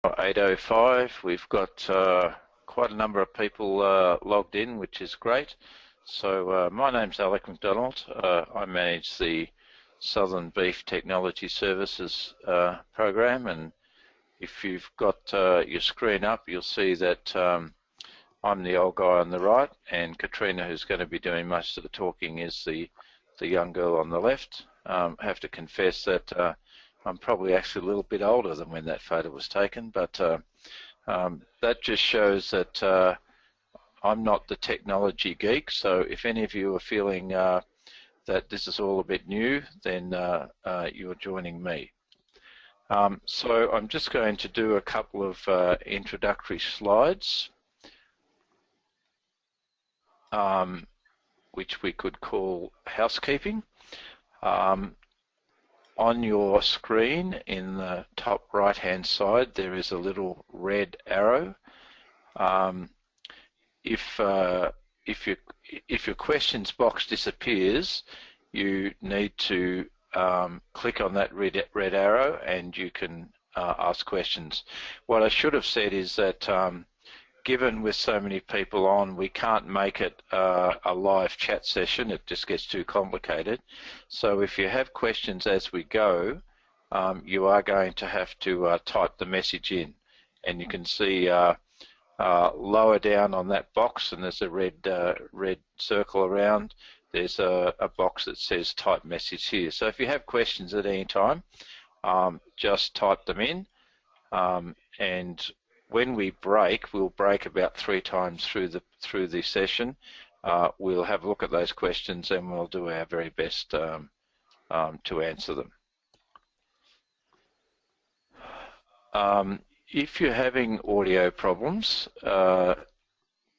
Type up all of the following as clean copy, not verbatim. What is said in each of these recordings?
8:05. We've got quite a number of people logged in, which is great. So my name's Alex McDonald. I manage the Southern Beef Technology Services program, and if you've got your screen up, you'll see that I'm the old guy on the right, and Catriona, who's going to be doing most of the talking, is the young girl on the left. I have to confess that I'm probably actually a little bit older than when that photo was taken, but that just shows that I'm not the technology geek. So if any of you are feeling that this is all a bit new, then you're joining me. So I'm just going to do a couple of introductory slides, which we could call housekeeping. On your screen in the top right hand side there is a little red arrow. If your questions box disappears, you need to click on that red arrow and you can ask questions. What I should have said is that given with so many people on, we can't make it a live chat session. It just gets too complicated. So if you have questions as we go, you are going to have to type the message in. And you can see lower down on that box, and there's a red circle around, there's a box that says type message here. So if you have questions at any time, just type them in. And when we break, we'll break about 3 times through the session. We'll have a look at those questions and we'll do our very best to answer them. If you're having audio problems,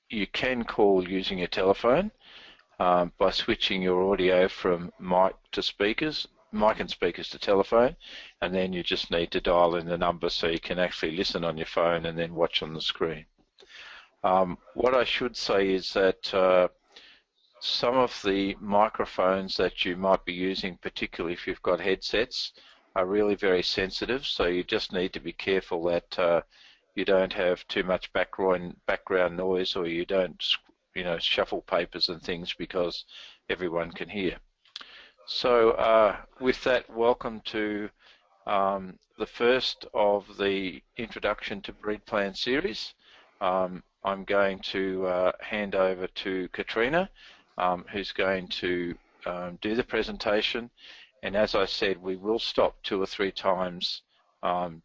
you can call using your telephone by switching your audio from mic and speakers to telephone, and then you just need to dial in the number so you can actually listen on your phone and then watch on the screen. What I should say is that some of the microphones that you might be using, particularly if you've got headsets, are really very sensitive, so you just need to be careful that you don't have too much background noise, or you don't, shuffle papers and things, because everyone can hear. So with that, welcome to the first of the Introduction to BREEDPLAN series. I'm going to hand over to Catriona, who's going to do the presentation. And as I said, we will stop 2 or 3 times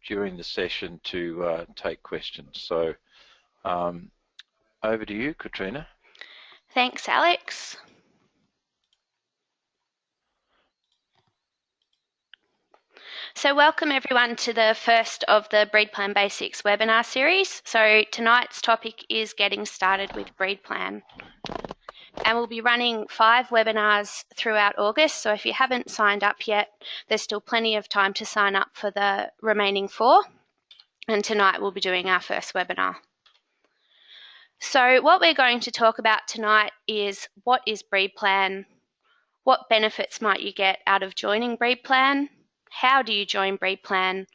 during the session to take questions. So over to you, Catriona. Thanks, Alex. So welcome everyone to the first of the BREEDPLAN Basics Webinar Series. So tonight's topic is getting started with BREEDPLAN. And we'll be running 5 webinars throughout August. So if you haven't signed up yet, there's still plenty of time to sign up for the remaining 4. And tonight we'll be doing our first webinar. So what we're going to talk about tonight is, what is BREEDPLAN? What benefits might you get out of joining BREEDPLAN? How do you join BREEDPLAN?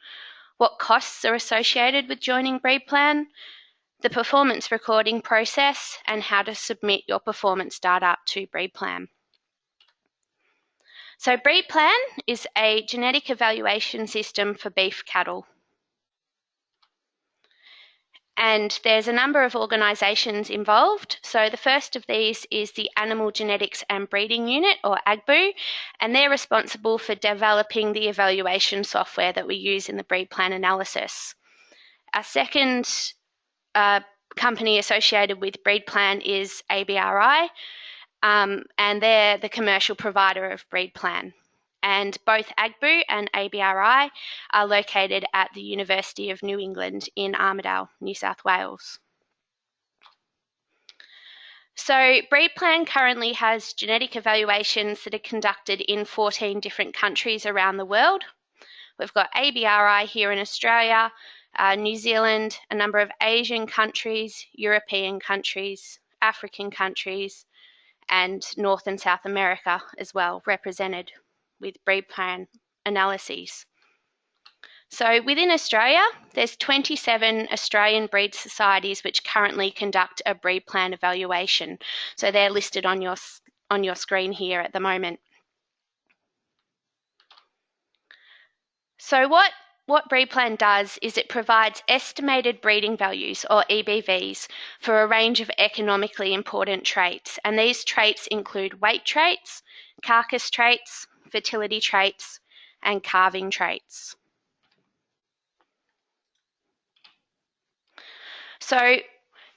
What costs are associated with joining BREEDPLAN? The performance recording process, and how to submit your performance data to BREEDPLAN. So BREEDPLAN is a genetic evaluation system for beef cattle. And there's a number of organisations involved. So the first of these is the Animal Genetics and Breeding Unit, or ABRI, and they're responsible for developing the evaluation software that we use in the BREEDPLAN analysis. Our second company associated with BREEDPLAN is ABRI, and they're the commercial provider of BREEDPLAN. And both ABRI and ABRI are located at the University of New England in Armidale, New South Wales. So BREEDPLAN currently has genetic evaluations that are conducted in 14 different countries around the world. We've got ABRI here in Australia, New Zealand, a number of Asian countries, European countries, African countries, and North and South America as well, represented with BREEDPLAN analyses. So within Australia, there's 27 Australian breed societies which currently conduct a BREEDPLAN evaluation. So they're listed on your screen here at the moment. So what BREEDPLAN does is it provides estimated breeding values, or EBVs, for a range of economically important traits. And these traits include weight traits, carcass traits, fertility traits, and calving traits. So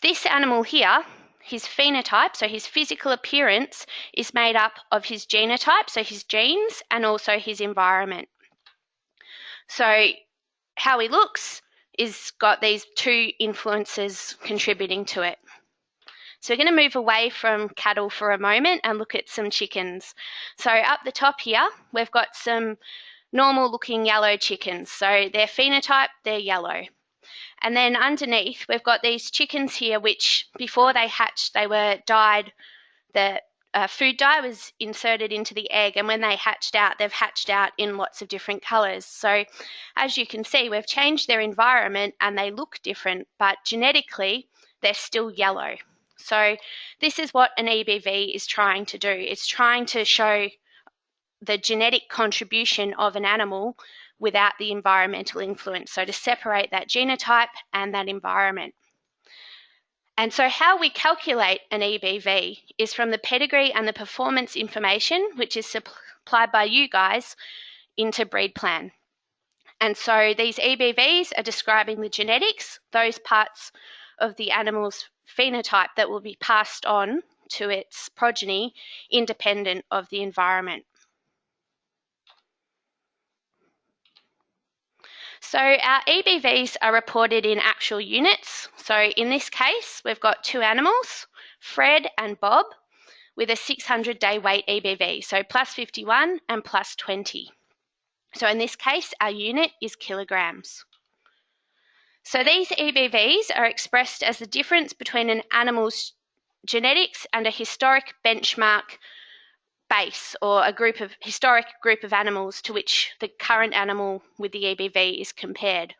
this animal here, his phenotype, so his physical appearance, is made up of his genotype, so his genes, and also his environment. So how he looks is got these two influences contributing to it. So we're going to move away from cattle for a moment and look at some chickens. So up the top here, we've got some normal looking yellow chickens. So their phenotype, they're yellow. And then underneath, we've got these chickens here, which before they hatched, they were dyed. The food dye was inserted into the egg, and when they hatched out, they've hatched out in lots of different colours. So as you can see, we've changed their environment and they look different, but genetically, they're still yellow. So this is what an EBV is trying to do. It's trying to show the genetic contribution of an animal without the environmental influence, so to separate that genotype and that environment. And so how we calculate an EBV is from the pedigree and the performance information, which is supplied by you guys into BREEDPLAN. And so these EBVs are describing the genetics, those parts of the animal's phenotype that will be passed on to its progeny independent of the environment. So our EBVs are reported in actual units. So in this case, we've got two animals, Fred and Bob, with a 600-day weight EBV, so plus 51 and plus 20. So in this case, our unit is kilograms. So these EBVs are expressed as the difference between an animal's genetics and a historic benchmark base, or a historic group of animals to which the current animal with the EBV is compared.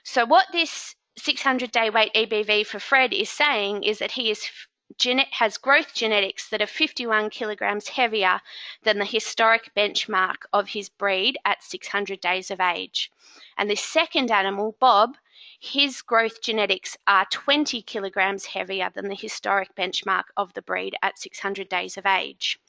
So what this 600-day weight EBV for Fred is saying is that he has growth genetics that are 51 kilograms heavier than the historic benchmark of his breed at 600 days of age. And this second animal, Bob, his growth genetics are 20 kilograms heavier than the historic benchmark of the breed at 600 days of age.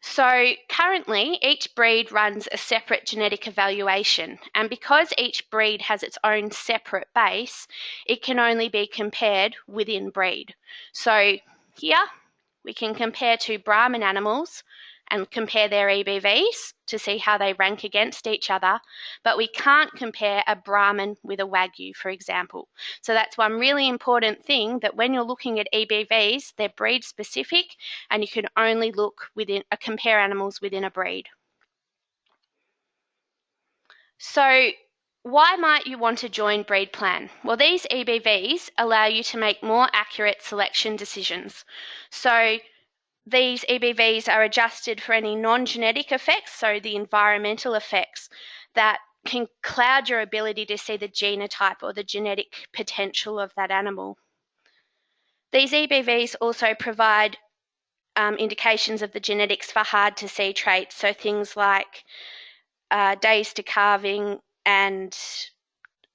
So currently, each breed runs a separate genetic evaluation, and because each breed has its own separate base, it can only be compared within breed. So here, we can compare two Brahman animals and compare their EBVs to see how they rank against each other, but we can't compare a Brahman with a Wagyu, for example. So that's one really important thing, that when you're looking at EBVs, they're breed specific and you can only compare animals within a breed. So why might you want to join BREEDPLAN? Well, these EBVs allow you to make more accurate selection decisions. So these EBVs are adjusted for any non-genetic effects, so the environmental effects that can cloud your ability to see the genotype or the genetic potential of that animal. These EBVs also provide indications of the genetics for hard-to-see traits, so things like days to calving and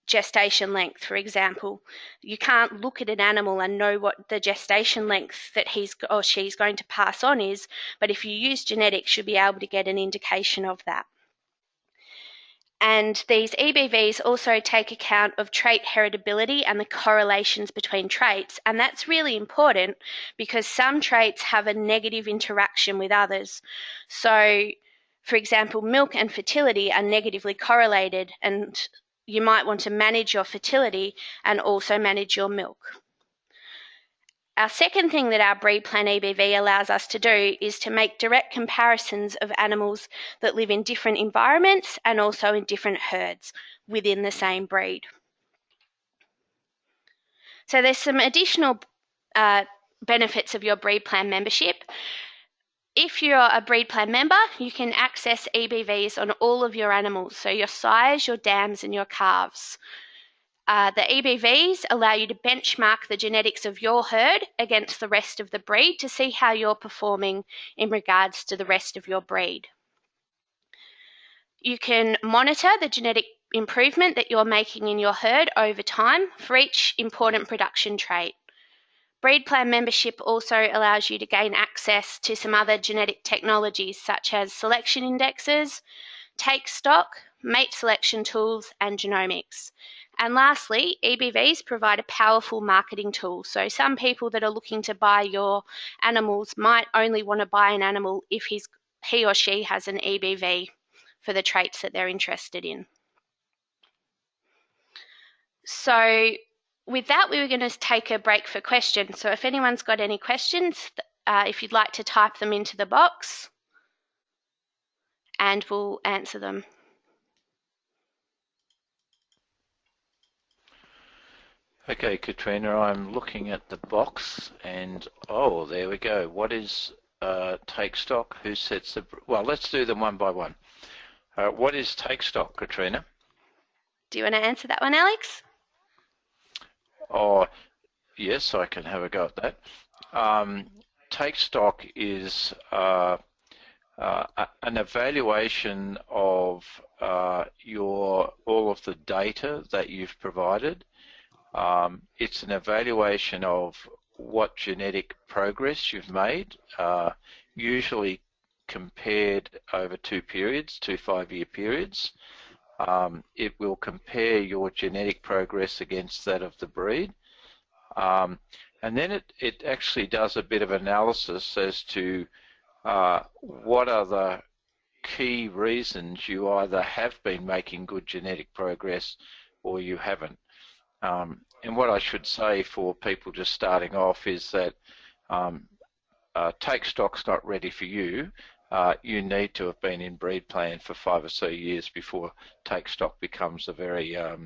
gestation length, for example. You can't look at an animal and know what the gestation length that he's or she's going to pass on is, but if you use genetics, you'll be able to get an indication of that. And these EBVs also take account of trait heritability and the correlations between traits, and that's really important because some traits have a negative interaction with others. So, for example, milk and fertility are negatively correlated, and you might want to manage your fertility and also manage your milk. Our second thing that our BREEDPLAN EBV allows us to do is to make direct comparisons of animals that live in different environments and also in different herds within the same breed. So there's some additional benefits of your BREEDPLAN membership. If you're a BREEDPLAN member, you can access EBVs on all of your animals, so your sires, your dams, and your calves. The EBVs allow you to benchmark the genetics of your herd against the rest of the breed to see how you're performing in regards to the rest of your breed. You can monitor the genetic improvement that you're making in your herd over time for each important production trait. BREEDPLAN membership also allows you to gain access to some other genetic technologies such as selection indexes, take stock, mate selection tools, and genomics. And lastly, EBVs provide a powerful marketing tool. So some people that are looking to buy your animals might only want to buy an animal if he or she has an EBV for the traits that they're interested in. So with that, we were going to take a break for questions. So if anyone's got any questions, if you'd like to type them into the box, and we'll answer them. Okay, Catriona, I'm looking at the box and, oh, there we go. What is take stock? Who sets the... Well, let's do them one by one. What is take stock, Catriona? Do you want to answer that one, Alex? Oh, yes, I can have a go at that. Take stock is an evaluation of all of the data that you've provided. It's an evaluation of what genetic progress you've made, usually compared over two 5-year periods. It will compare your genetic progress against that of the breed. And then it actually does a bit of analysis as to what are the key reasons you either have been making good genetic progress or you haven't. And what I should say for people just starting off is that take stock's not ready for you. You need to have been in BREEDPLAN for 5 or so years before take stock becomes a very a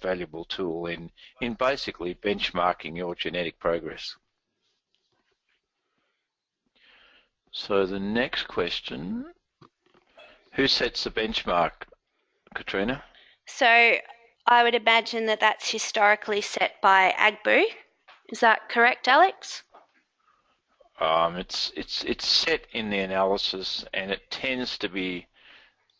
valuable tool in basically benchmarking your genetic progress. So the next question, who sets the benchmark, Catriona? So I would imagine that that's historically set by ABRI. Is that correct, Alex? It's set in the analysis, and it tends to be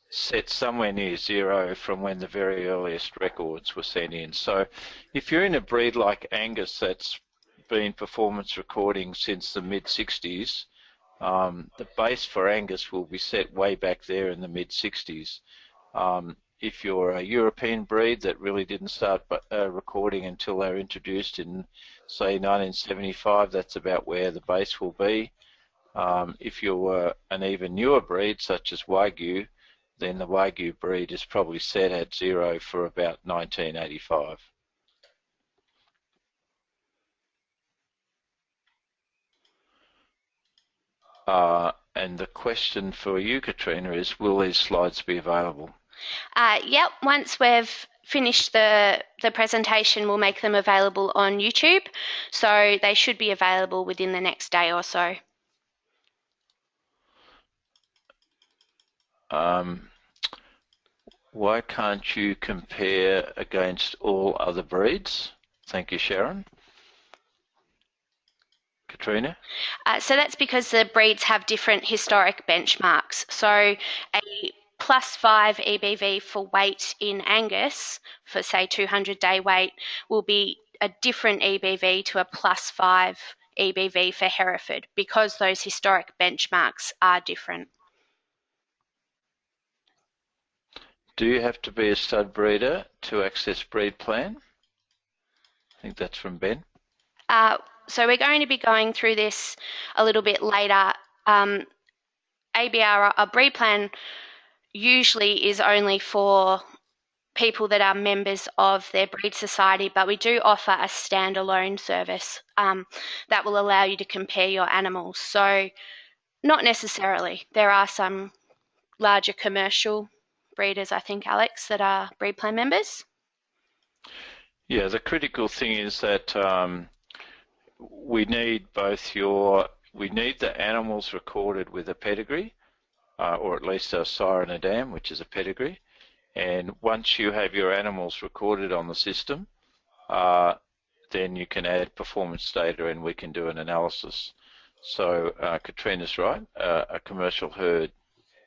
set somewhere near zero from when the very earliest records were sent in. So if you're in a breed like Angus that's been performance recording since the mid-60s, the base for Angus will be set way back there in the mid-60s. If you're a European breed that really didn't start recording until they were introduced in, say, 1975, that's about where the base will be. If you're an even newer breed, such as Wagyu, then the Wagyu breed is probably set at zero for about 1985. And the question for you, Catriona, is will these slides be available? Yep, once we've finished the presentation, we'll make them available on YouTube. So they should be available within the next day or so. Why can't you compare against all other breeds? Thank you, Sharon. Catriona? So that's because the breeds have different historic benchmarks. So a +5 EBV for weight in Angus, for say 200-day weight, will be a different EBV to a +5 EBV for Hereford because those historic benchmarks are different. Do you have to be a stud breeder to access BREEDPLAN? I think that's from Ben. So we're going to be going through this a little bit later. ABRI, BREEDPLAN usually is only for people that are members of their breed society, but we do offer a standalone service that will allow you to compare your animals. So not necessarily. There are some larger commercial breeders, I think, Alex, that are BREEDPLAN members. Yeah, the critical thing is that we need both your we need the animals recorded with a pedigree, or at least a sire and a dam, which is a pedigree. And once you have your animals recorded on the system, then you can add performance data and we can do an analysis. So Catriona's right, a commercial herd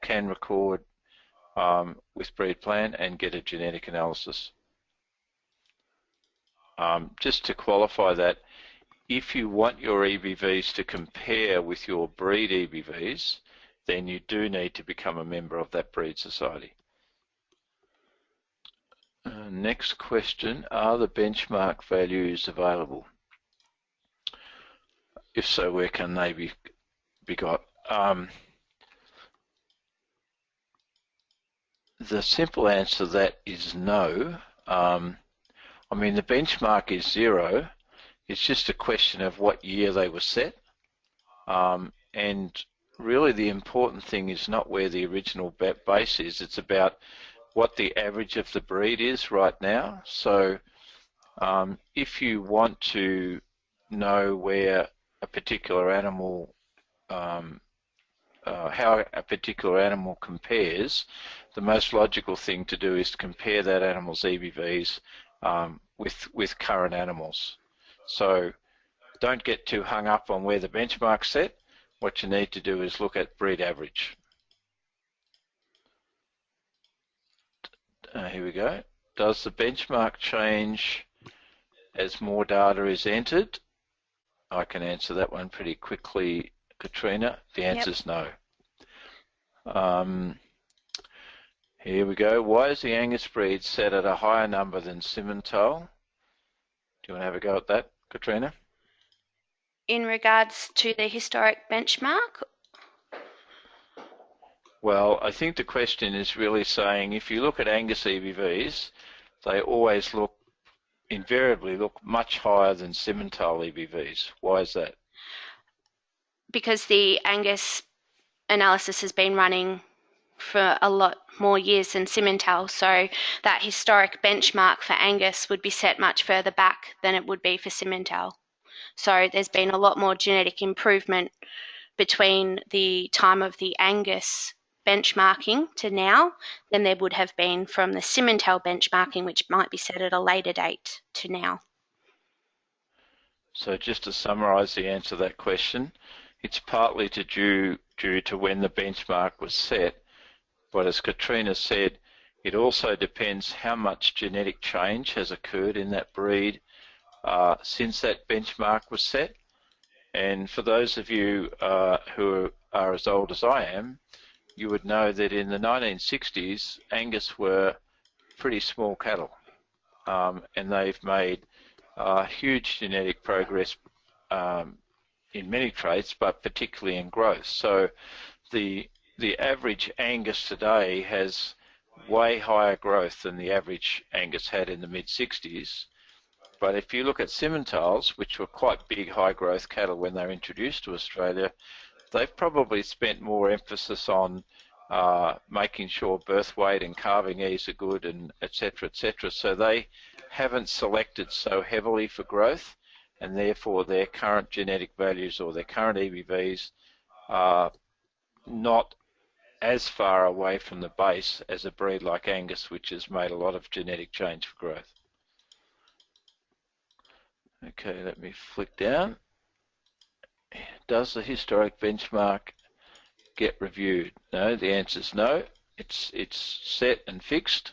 can record with BREEDPLAN and get a genetic analysis. Just to qualify that, if you want your EBVs to compare with your breed EBVs, then you do need to become a member of that breed society. Next question, are the benchmark values available? If so, where can they be got? The simple answer to that is no. I mean, the benchmark is 0. It's just a question of what year they were set. And really the important thing is not where the original base is, it's about what the average of the breed is right now. So if you want to know where a particular animal, how a particular animal compares, the most logical thing to do is to compare that animal's EBVs with current animals. So don't get too hung up on where the benchmark's set. What you need to do is look at breed average. Here we go. Does the benchmark change as more data is entered? I can answer that one pretty quickly, Catriona. The answer is no. Here we go. Why is the Angus breed set at a higher number than Simmental? Do you want to have a go at that, Catriona? In regards to the historic benchmark? Well, I think the question is really saying if you look at Angus EBVs, they always invariably look much higher than Simmental EBVs. Why is that? Because the Angus analysis has been running for a lot more years than Simmental, so that historic benchmark for Angus would be set much further back than it would be for Simmental. So there's been a lot more genetic improvement between the time of the Angus benchmarking to now than there would have been from the Simmental benchmarking, which might be set at a later date to now. So just to summarise the answer to that question, it's partly due to when the benchmark was set, but as Catriona said, it also depends how much genetic change has occurred in that breed since that benchmark was set. And for those of you who are as old as I am, you would know that in the 1960s, Angus were pretty small cattle, and they've made huge genetic progress in many traits, but particularly in growth. So the average Angus today has way higher growth than the average Angus had in the mid-60s. But if you look at Simmentals, which were quite big, high-growth cattle when they were introduced to Australia, they've probably spent more emphasis on making sure birth weight and calving ease are good, and et cetera, so they haven't selected so heavily for growth, and therefore their current genetic values or their current EBVs are not as far away from the base as a breed like Angus, which has made a lot of genetic change for growth. Okay, let me flick down. Does the historic benchmark get reviewed? No, the answer is no. It's set and fixed.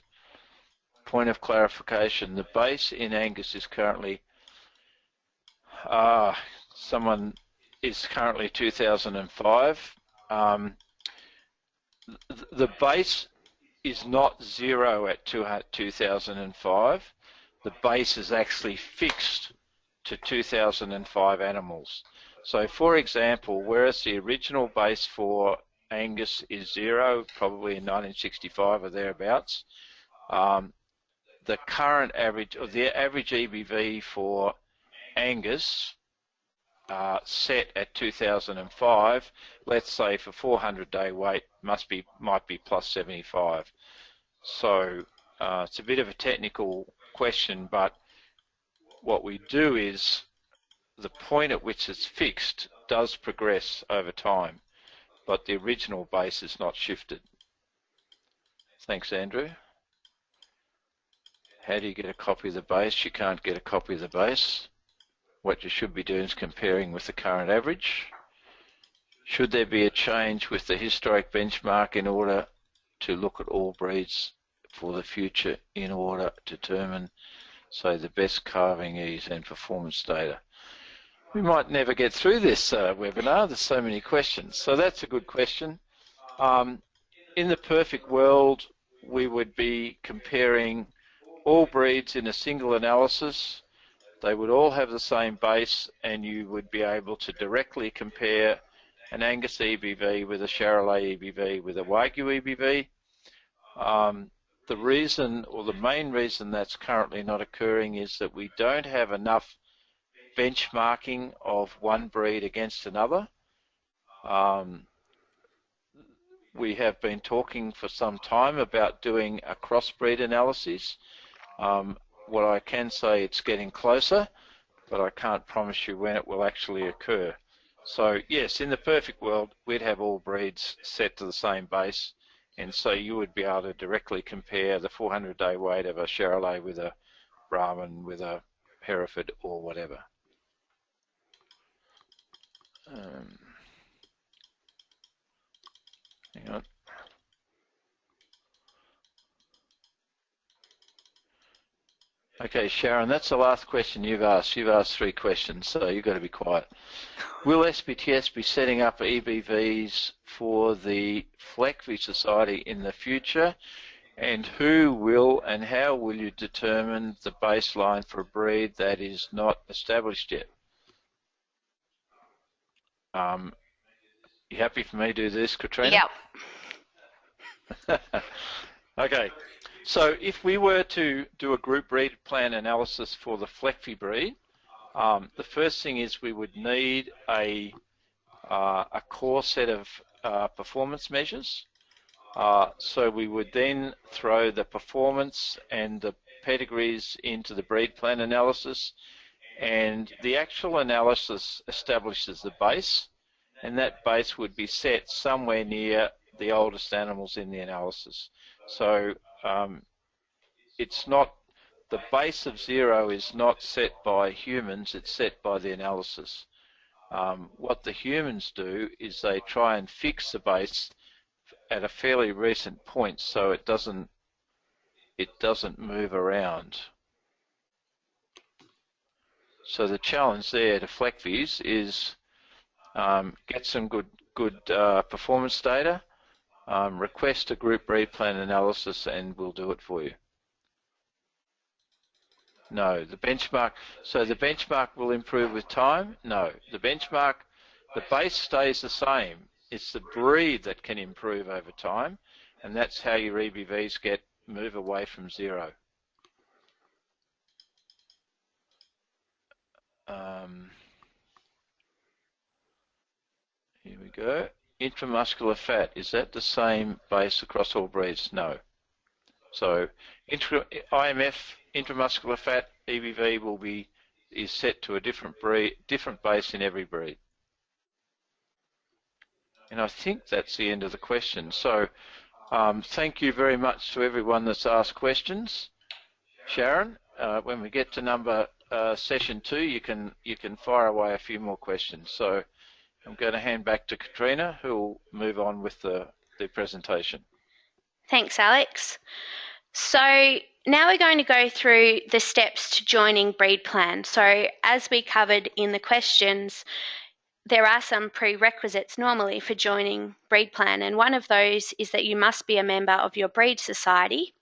Point of clarification, the base in Angus is currently, someone is currently 2005. The base is not 0 at 2005. The base is actually fixed to 2005 animals. So for example, whereas the original base for Angus is 0, probably in 1965 or thereabouts, the current average, or the average EBV for Angus set at 2005, let's say for 400-day weight might be plus 75. So it's a bit of a technical question, but what we do is the point at which it's fixed does progress over time, but the original base is not shifted. Thanks, Andrew. How do you get a copy of the base? You can't get a copy of the base. What you should be doing is comparing with the current average. Should there be a change with the historic benchmark in order to look at all breeds for the future in order to determine, say, the best calving ease and performance data? We might never get through this webinar. There's so many questions. So that's a good question. In the perfect world, we would be comparing all breeds in a single analysis. They would all have the same base, and you would be able to directly compare an Angus EBV with a Charolais EBV with a Wagyu EBV. The reason, or the main reason that's currently not occurring, is that we don't have enough benchmarking of one breed against another. We have been talking for some time about doing a crossbreed analysis. What I can say, it's getting closer, but I can't promise you when it will actually occur. So yes, in the perfect world, we'd have all breeds set to the same base, and so you would be able to directly compare the 400-day weight of a Charolais with a Brahman, with a Hereford, or whatever. Hang on. Okay, Sharon, that's the last question you've asked. You've asked 3 questions, so you've got to be quiet. Will SBTS be setting up EBVs for the FLECV Society in the future? And who will and how will you determine the baseline for a breed that is not established yet? You happy for me to do this, Catriona? Yep. Okay. So if we were to do a group breed plan analysis for the FLECV breed, the first thing is we would need a core set of performance measures. So we would then throw the performance and the pedigrees into the breed plan analysis, and the actual analysis establishes the base, and that base would be set somewhere near the oldest animals in the analysis. So it's not, the base of 0 is not set by humans, it's set by the analysis. What the humans do is they try and fix the base at a fairly recent point so it doesn't move around. So the challenge there to FLECVs is get some good performance data, request a group breed plan analysis, and we'll do it for you. No, the benchmark, so the benchmark will improve with time? No, the benchmark, the base stays the same. It's the breed that can improve over time, and that's how your EBVs move away from 0. Here we go. Intramuscular fat, is that the same base across all breeds? No. So IMF, intramuscular fat, EBV is set to a different base in every breed. And I think that's the end of the question. So thank you very much to everyone that's asked questions. Sharon, when we get to session 2, you can fire away a few more questions. So I'm going to hand back to Catriona, who will move on with the presentation. Thanks, Alex. So now we're going to go through the steps to joining BREEDPLAN. So as we covered in the questions, there are some prerequisites normally for joining BREEDPLAN, and one of those is that you must be a member of your breed society.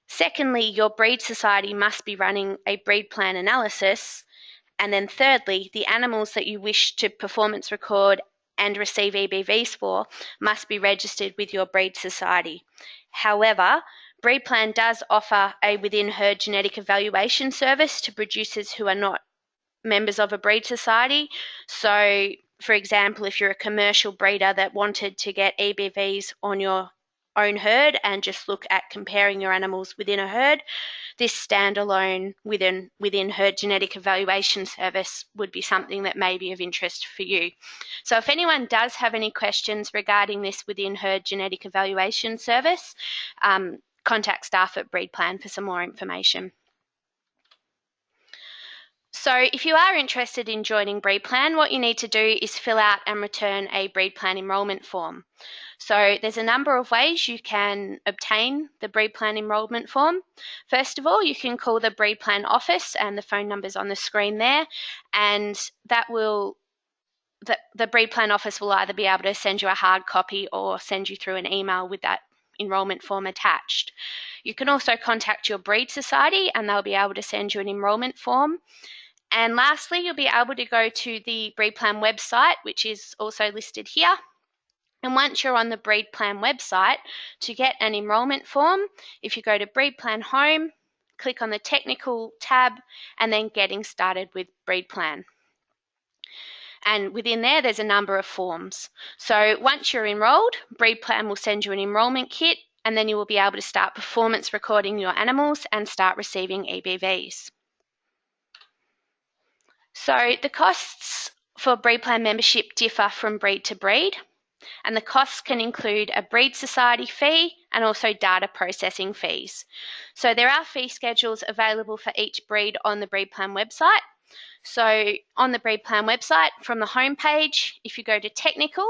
Secondly, your breed society must be running a BREEDPLAN analysis. And then thirdly, the animals that you wish to performance record and receive EBVs for must be registered with your breed society. However, BREEDPLAN does offer a within-herd genetic evaluation service to producers who are not members of a breed society. So, for example, if you're a commercial breeder that wanted to get EBVs on your own herd and just look at comparing your animals within a herd, this standalone within herd genetic evaluation service would be something that may be of interest for you. So if anyone does have any questions regarding this within herd genetic evaluation service, contact staff at BREEDPLAN for some more information. So if you are interested in joining BREEDPLAN, what you need to do is fill out and return a BREEDPLAN enrolment form. So there's a number of ways you can obtain the BREEDPLAN enrolment form. First of all, you can call the BREEDPLAN office, and the phone number's on the screen there, and that will the BREEDPLAN office will either be able to send you a hard copy or send you through an email with that enrolment form attached. You can also contact your breed society and they'll be able to send you an enrolment form. And lastly, you'll be able to go to the BREEDPLAN website, which is also listed here. And once you're on the BREEDPLAN website, to get an enrolment form, if you go to BREEDPLAN Home, click on the Technical tab, and then Getting Started with BREEDPLAN. And within there, there's a number of forms. So once you're enrolled, BREEDPLAN will send you an enrolment kit, and then you will be able to start performance recording your animals and start receiving EBVs. So the costs for BREEDPLAN membership differ from breed to breed, and the costs can include a breed society fee and also data processing fees. So there are fee schedules available for each breed on the BREEDPLAN website. So on the BREEDPLAN website, from the home page, if you go to Technical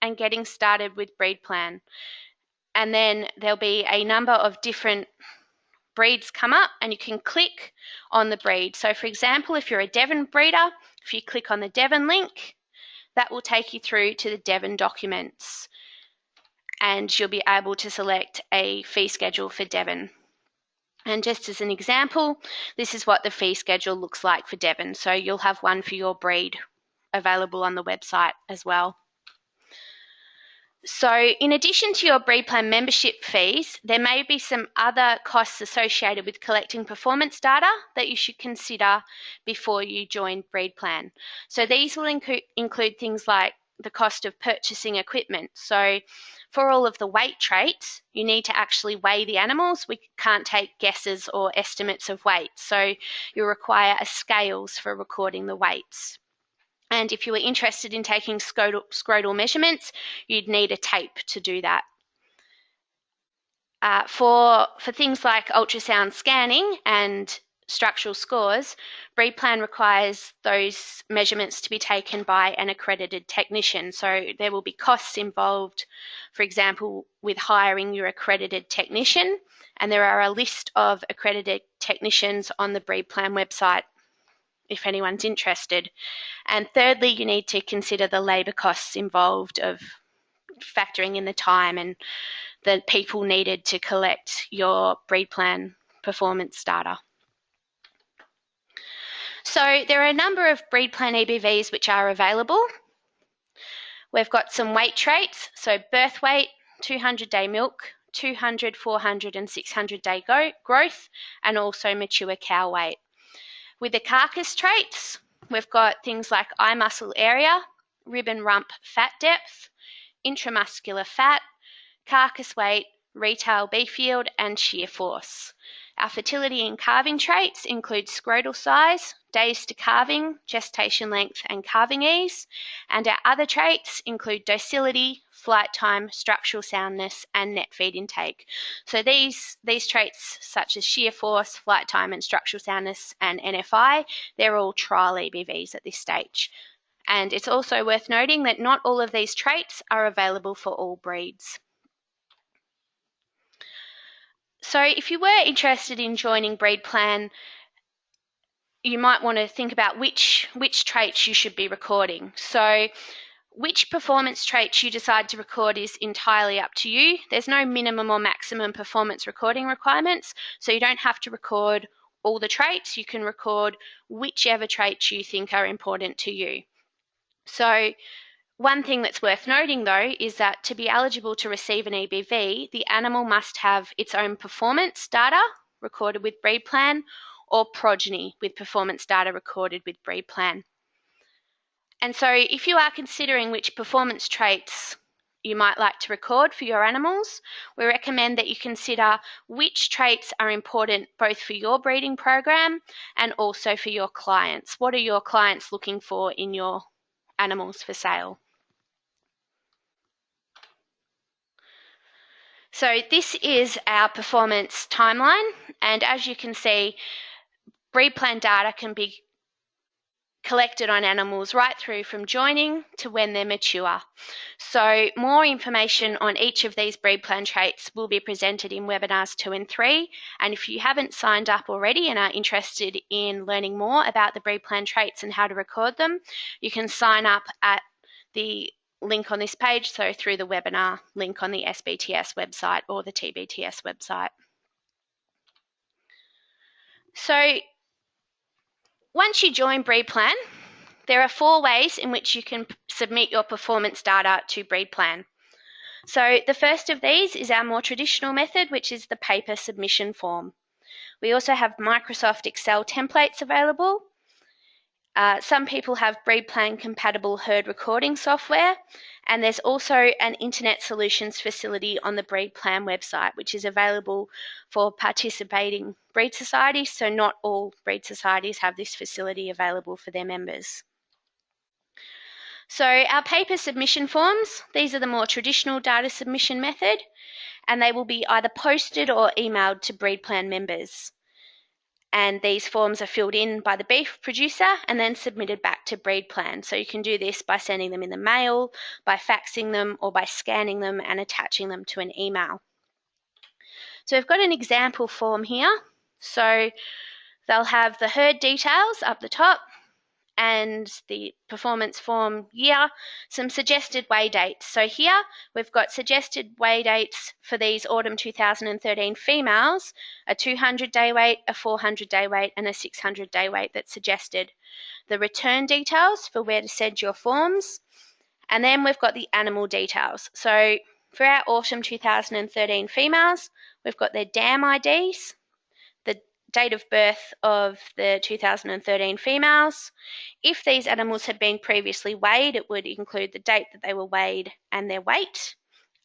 and Getting Started with BREEDPLAN, and then there'll be a number of different breeds come up and you can click on the breed. So for example, if you're a Devon breeder, if you click on the Devon link, that will take you through to the Devon documents and you'll be able to select a fee schedule for Devon. And just as an example, this is what the fee schedule looks like for Devon. So you'll have one for your breed available on the website as well. So in addition to your BREEDPLAN membership fees, there may be some other costs associated with collecting performance data that you should consider before you join BREEDPLAN. So these will include things like the cost of purchasing equipment. So for all of the weight traits, you need to actually weigh the animals. We can't take guesses or estimates of weight. So you'll require a scales for recording the weights. And if you were interested in taking scrotal measurements, you'd need a tape to do that. For things like ultrasound scanning and structural scores, BREEDPLAN requires those measurements to be taken by an accredited technician. So there will be costs involved, for example, with hiring your accredited technician, and there are a list of accredited technicians on the BREEDPLAN website if anyone's interested. And thirdly, you need to consider the labour costs involved of factoring in the time and the people needed to collect your BREEDPLAN performance data. So there are a number of BREEDPLAN EBVs which are available. We've got some weight traits, so birth weight, 200-day milk, 200, 400 and 600-day growth, and also mature cow weight. With the carcass traits, we've got things like eye muscle area, rib and rump fat depth, intramuscular fat, carcass weight, retail beef yield, and shear force. Our fertility and calving traits include scrotal size, days to calving, gestation length, and calving ease. And our other traits include docility, flight time, structural soundness, and net feed intake. So these traits, such as shear force, flight time, and structural soundness, and NFI, they're all trial EBVs at this stage. And it's also worth noting that not all of these traits are available for all breeds. So if you were interested in joining BREEDPLAN, you might want to think about which traits you should be recording. So which performance traits you decide to record is entirely up to you. There's no minimum or maximum performance recording requirements, so you don't have to record all the traits. You can record whichever traits you think are important to you. So one thing that's worth noting, though, is that to be eligible to receive an EBV, the animal must have its own performance data recorded with BREEDPLAN or progeny with performance data recorded with BREEDPLAN. And so if you are considering which performance traits you might like to record for your animals, we recommend that you consider which traits are important both for your breeding program and also for your clients. What are your clients looking for in your animals for sale? So this is our performance timeline, and as you can see, BREEDPLAN data can be collected on animals right through from joining to when they're mature. So more information on each of these BREEDPLAN traits will be presented in webinars 2 and 3. And if you haven't signed up already and are interested in learning more about the BREEDPLAN traits and how to record them, you can sign up at the link on this page, so through the webinar link on the SBTS website or the TBTS website. So once you join BREEDPLAN, there are 4 ways in which you can submit your performance data to BREEDPLAN. So the first of these is our more traditional method, which is the paper submission form. We also have Microsoft Excel templates available. Some people have BREEDPLAN compatible herd recording software, and there's also an internet solutions facility on the BREEDPLAN website, which is available for participating breed societies, so not all breed societies have this facility available for their members. So our paper submission forms, these are the more traditional data submission method, and they will be either posted or emailed to BREEDPLAN members. And these forms are filled in by the beef producer and then submitted back to BREEDPLAN. So you can do this by sending them in the mail, by faxing them, or by scanning them and attaching them to an email. So we've got an example form here. So they'll have the herd details up the top and the performance form year, some suggested weigh dates. So here we've got suggested weigh dates for these autumn 2013 females, a 200-day weight, a 400-day weight, and a 600-day weight that's suggested. The return details for where to send your forms, and then we've got the animal details. So for our autumn 2013 females, we've got their dam IDs, the date of birth of the 2013 females. If these animals had been previously weighed, it would include the date that they were weighed and their weight,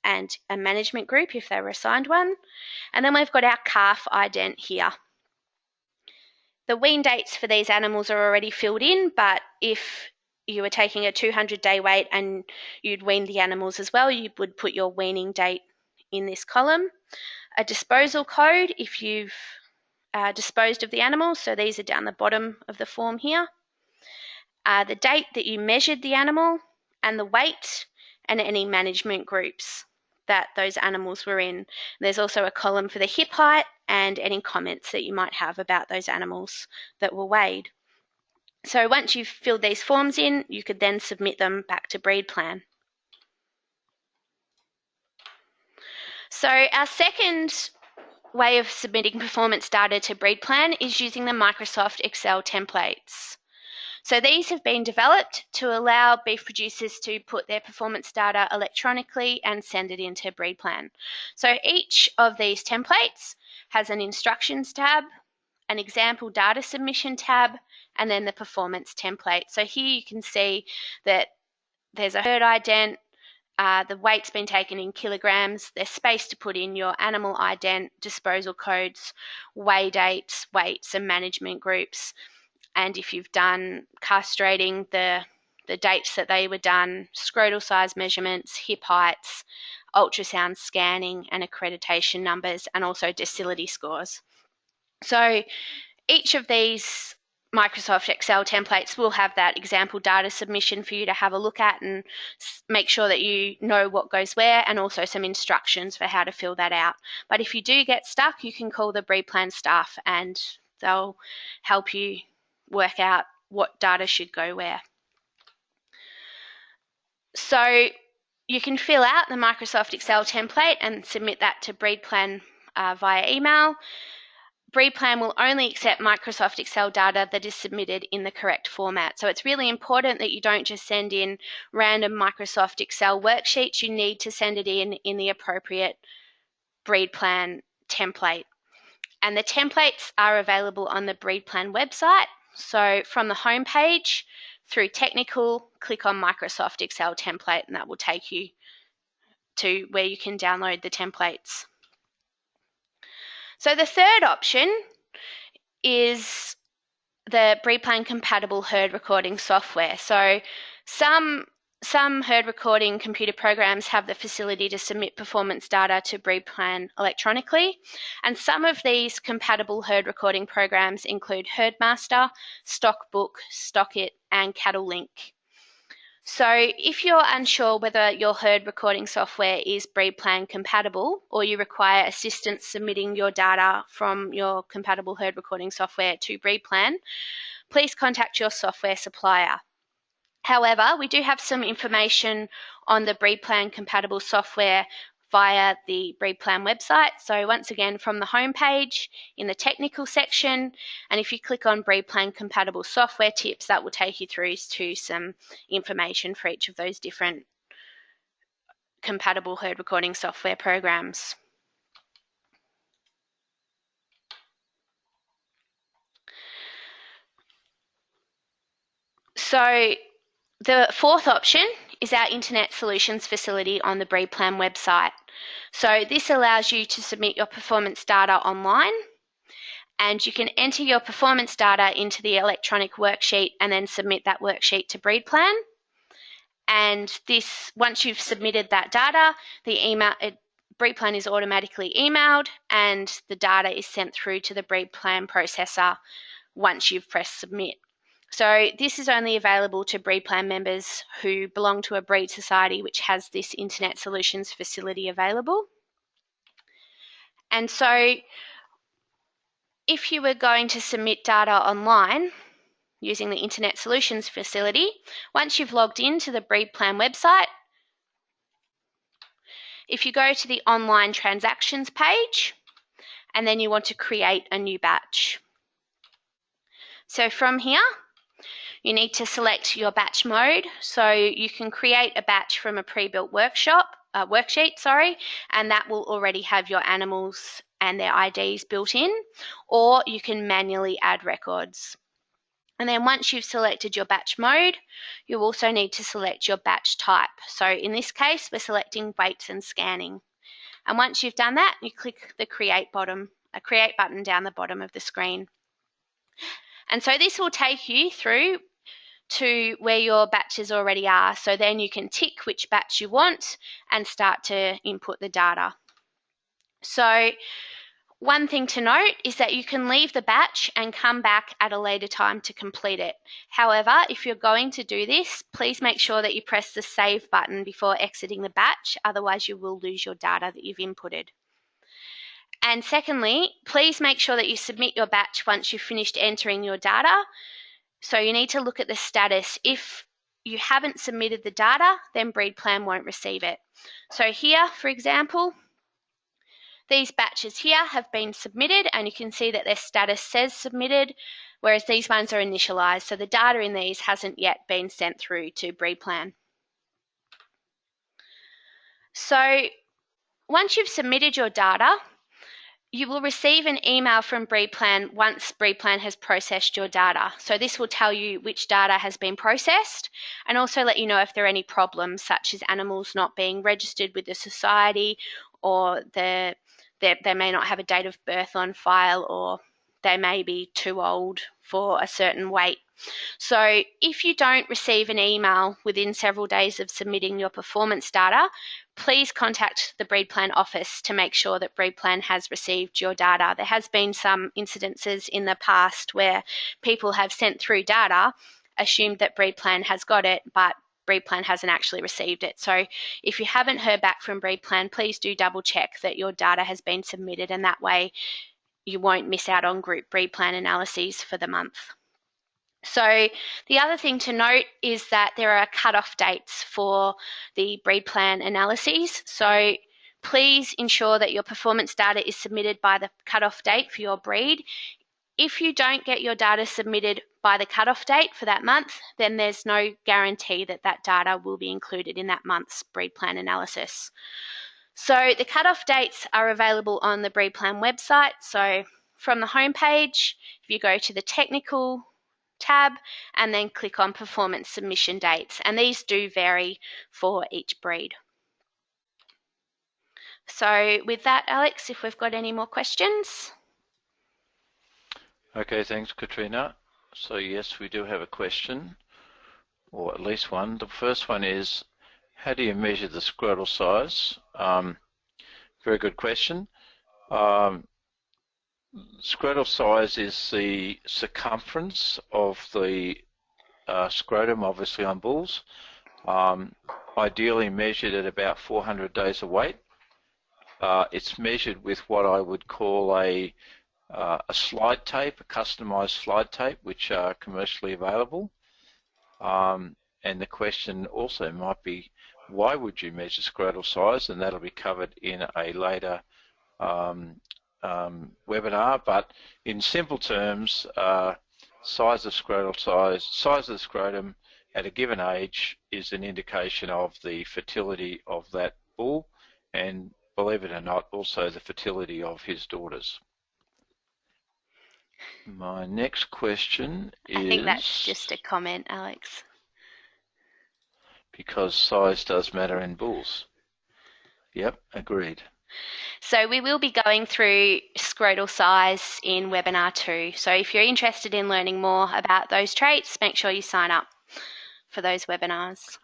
and a management group if they were assigned one. And then we've got our calf ident here. The wean dates for these animals are already filled in, but if you were taking a 200-day weight and you'd wean the animals as well, you would put your weaning date in this column. A disposal code if you've disposed of the animal, so these are down the bottom of the form here. The date that you measured the animal and the weight and any management groups that those animals were in. There's also a column for the hip height and any comments that you might have about those animals that were weighed. So once you've filled these forms in, you could then submit them back to BREEDPLAN. So our second way of submitting performance data to BREEDPLAN is using the Microsoft Excel templates. So these have been developed to allow beef producers to put their performance data electronically and send it into BREEDPLAN. So each of these templates has an instructions tab, an example data submission tab, and then the performance template. So here you can see that there's a herd ident, the weight's been taken in kilograms, there's space to put in your animal ident, disposal codes, weigh dates, weights, and management groups. And if you've done castrating, the dates that they were done, scrotal size measurements, hip heights, ultrasound scanning, and accreditation numbers, and also docility scores. So each of these Microsoft Excel templates will have that example data submission for you to have a look at and make sure that you know what goes where, and also some instructions for how to fill that out. But if you do get stuck, you can call the BREEDPLAN staff and they'll help you work out what data should go where. So you can fill out the Microsoft Excel template and submit that to BREEDPLAN via email. BREEDPLAN will only accept Microsoft Excel data that is submitted in the correct format. So it's really important that you don't just send in random Microsoft Excel worksheets. You need to send it in the appropriate BREEDPLAN template. And the templates are available on the BREEDPLAN website. So from the home page through technical, click on Microsoft Excel template, and that will take you to where you can download the templates. So the third option is the BREEDPLAN compatible herd recording software. So some herd recording computer programs have the facility to submit performance data to BREEDPLAN electronically, and some of these compatible herd recording programs include Herdmaster, Stockbook, Stockit, and CattleLink. So if you're unsure whether your herd recording software is BREEDPLAN compatible, or you require assistance submitting your data from your compatible herd recording software to BREEDPLAN, please contact your software supplier. However, we do have some information on the BREEDPLAN compatible software via the BREEDPLAN website. So once again, from the homepage in the technical section, and if you click on BREEDPLAN compatible software tips, that will take you through to some information for each of those different compatible herd recording software programs. So the fourth option is our Internet Solutions facility on the BREEDPLAN website. So this allows you to submit your performance data online, and you can enter your performance data into the electronic worksheet and then submit that worksheet to BREEDPLAN. And this, once you've submitted that data, BREEDPLAN is automatically emailed and the data is sent through to the BREEDPLAN processor once you've pressed submit. So this is only available to BREEDPLAN members who belong to a breed society which has this Internet Solutions facility available. And so if you were going to submit data online using the Internet Solutions facility, once you've logged into the BREEDPLAN website, if you go to the online transactions page, and then you want to create a new batch. So from here, you need to select your batch mode. So you can create a batch from a pre-built worksheet, and that will already have your animals and their IDs built in, or you can manually add records. And then once you've selected your batch mode, you also need to select your batch type. So in this case, we're selecting weights and scanning. And once you've done that, you click the create button down the bottom of the screen. And so this will take you through to where your batches already are. So then you can tick which batch you want and start to input the data. So one thing to note is that you can leave the batch and come back at a later time to complete it. However, if you're going to do this, please make sure that you press the save button before exiting the batch, otherwise you will lose your data that you've inputted. And secondly, please make sure that you submit your batch once you've finished entering your data. So you need to look at the status. If you haven't submitted the data, then BREEDPLAN won't receive it. So here, for example, these batches here have been submitted, and you can see that their status says submitted, whereas these ones are initialized. So the data in these hasn't yet been sent through to BREEDPLAN. So once you've submitted your data, you will receive an email from BREEDPLAN once BREEDPLAN has processed your data. So this will tell you which data has been processed and also let you know if there are any problems, such as animals not being registered with the society, or they may not have a date of birth on file, or they may be too old for a certain weight. So if you don't receive an email within several days of submitting your performance data, please contact the BREEDPLAN office to make sure that BREEDPLAN has received your data. There has been some incidences in the past where people have sent through data, assumed that BREEDPLAN has got it, but BREEDPLAN hasn't actually received it. So if you haven't heard back from BREEDPLAN, please do double check that your data has been submitted, and that way you won't miss out on group BREEDPLAN analyses for the month. So the other thing to note is that there are cut-off dates for the BREEDPLAN analyses. So please ensure that your performance data is submitted by the cut-off date for your breed. If you don't get your data submitted by the cut-off date for that month, then there's no guarantee that that data will be included in that month's BREEDPLAN analysis. So the cut-off dates are available on the BREEDPLAN website. So from the homepage, if you go to the technical tab and then click on performance submission dates, and these do vary for each breed. So with that, Alex, if we've got any more questions. Okay, thanks, Catriona. So yes, we do have a question, or at least one. The first one is, how do you measure the scrotal size? Very good question. Scrotal size is the circumference of the scrotum, obviously on bulls, ideally measured at about 400 days of weight. It's measured with what I would call a slide tape, a customised slide tape, which are commercially available. And the question also might be, why would you measure scrotal size? And that'll be covered in a later webinar. But in simple terms, size of the scrotum at a given age is an indication of the fertility of that bull, and believe it or not, also the fertility of his daughters. My next question is... I think that's just a comment, Alex. Because size does matter in bulls. Yep, agreed. So we will be going through scrotal size in webinar 2. So if you're interested in learning more about those traits, make sure you sign up for those webinars.